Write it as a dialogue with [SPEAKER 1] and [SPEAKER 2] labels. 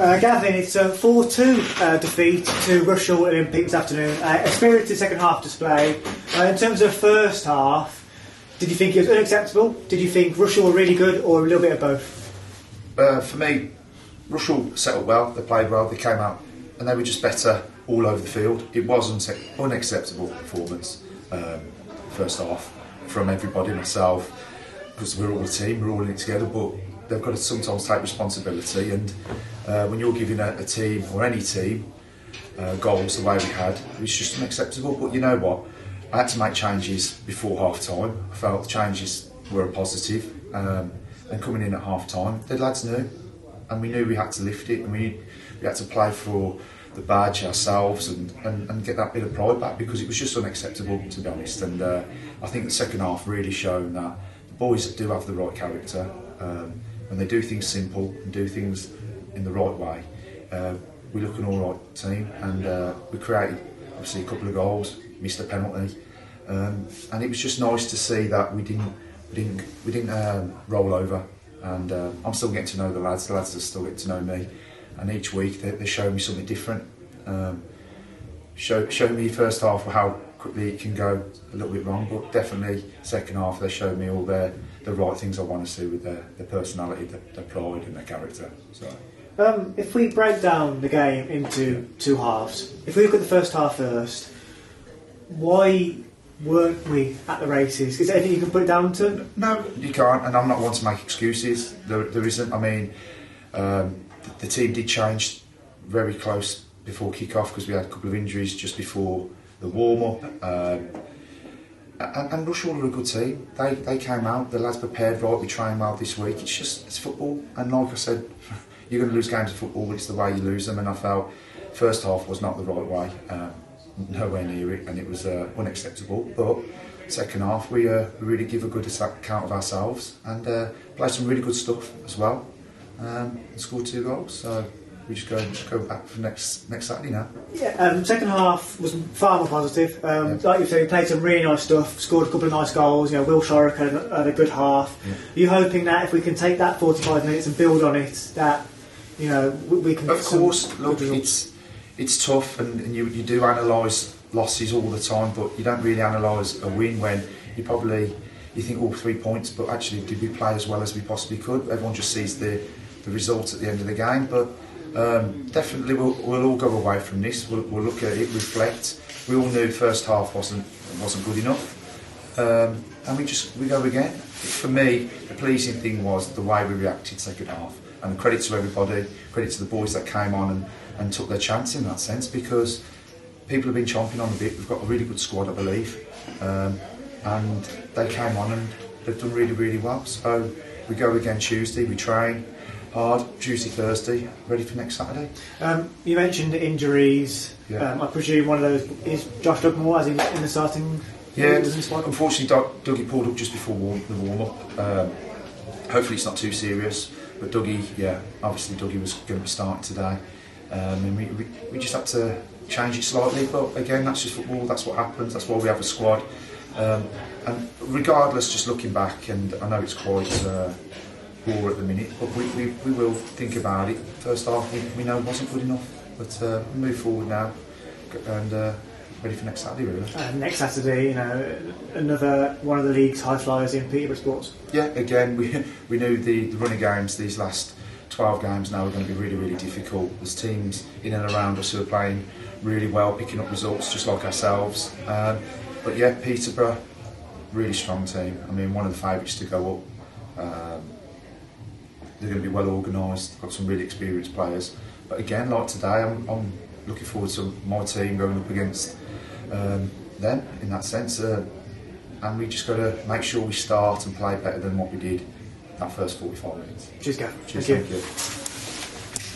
[SPEAKER 1] Gavin, it's a 4-2 defeat to Rushall Olympic this afternoon. A spirited second half display. In terms of first half, did you think it was unacceptable? Did you think Rushall were really good, or a little bit of both?
[SPEAKER 2] For me, Rushall set up well, they played well, they came out and they were just better all over the field. It was unacceptable performance, first half, from everybody, myself, because we're all a team, we're all in it together, but they've got to sometimes take responsibility, and when you're giving a team, or any team, goals the way we had, it was just unacceptable. But you know what, I had to make changes before half time. I felt the changes were a positive, and coming in at half time, the lads knew, and we knew we had to lift it, and we had to play for the badge ourselves and get that bit of pride back, because it was just unacceptable, to be honest. And I think the second half really shown that the boys do have the right character. When they do things simple and do things in the right way, we look an all right team, and we created obviously a couple of goals, missed a penalty, and it was just nice to see that we didn't roll over. And I'm still getting to know the lads are still getting to know me, and each week they show me something different. Show me first half how quickly it can go a little bit wrong, but definitely second half they showed me all the right things I want to see with their personality, their pride and their character. So
[SPEAKER 1] if we break down the game into two halves, if we look at the first half first, why weren't we at the races? Is there anything you can put it down to?
[SPEAKER 2] No, you can't, and I'm not one to make excuses. There isn't. I mean, the team did change very close before kick-off, because we had a couple of injuries just before the warm-up. And Rushall are a good team. They came out, the lads prepared right, we trained well this week. It's football, and like I said, you're going to lose games of football, but it's the way you lose them, and I felt first half was not the right way. Nowhere near it, and it was unacceptable. But second half we really give a good account of ourselves, and played some really good stuff as well, and scored 2 goals. So we just go back for next Saturday now.
[SPEAKER 1] Yeah, second half was far more positive. Like you said, we played some really nice stuff, scored a couple of nice goals. You know, Will Shorrock had a good half. Yeah. Are you hoping that if we can take that 45 minutes and build on it, that we can?
[SPEAKER 2] Of course, look, it's tough, and you do analyse losses all the time, but you don't really analyse a win when you think all 3 points, but actually did we play as well as we possibly could? Everyone just sees the result at the end of the game, but definitely we'll all go away from this. We'll look at it, reflect. We all knew the first half wasn't good enough, and we go again. For me, the pleasing thing was the way we reacted second half, and credit to everybody, credit to the boys that came on and took their chance in that sense, because people have been chomping on the bit. We've got a really good squad, I believe, and they came on and they've done really, really well. So we go again Tuesday, we train hard, Tuesday, Thursday, ready for next Saturday.
[SPEAKER 1] You mentioned injuries.
[SPEAKER 2] Yeah.
[SPEAKER 1] I presume one of those is Josh Dugmore, as in the starting.
[SPEAKER 2] Yeah, unfortunately Dougie pulled up just before the warm-up. Hopefully it's not too serious, but obviously Dougie was going to be starting today. And we just had to change it slightly, but again, that's just football, that's what happens, that's why we have a squad. And regardless, just looking back, and I know it's quite poor at the minute, but we will think about it. First half we know it wasn't good enough, but we move forward now, and ready for next Saturday, really.
[SPEAKER 1] Next Saturday, another one of the league's high flyers in Peterborough Sports.
[SPEAKER 2] Yeah, again, we knew the running games, these last 12 games now are going to be really, really difficult. There's teams in and around us who are playing really well, picking up results just like ourselves. But yeah, Peterborough, really strong team. I mean, one of the favourites to go up. They're going to be well organised, got some really experienced players. But again, like today, I'm looking forward to my team going up against them in that sense. And we just got to make sure we start and play better than what we did that first 45 minutes.
[SPEAKER 1] Cheers, Gav.
[SPEAKER 2] Cheers, thank you.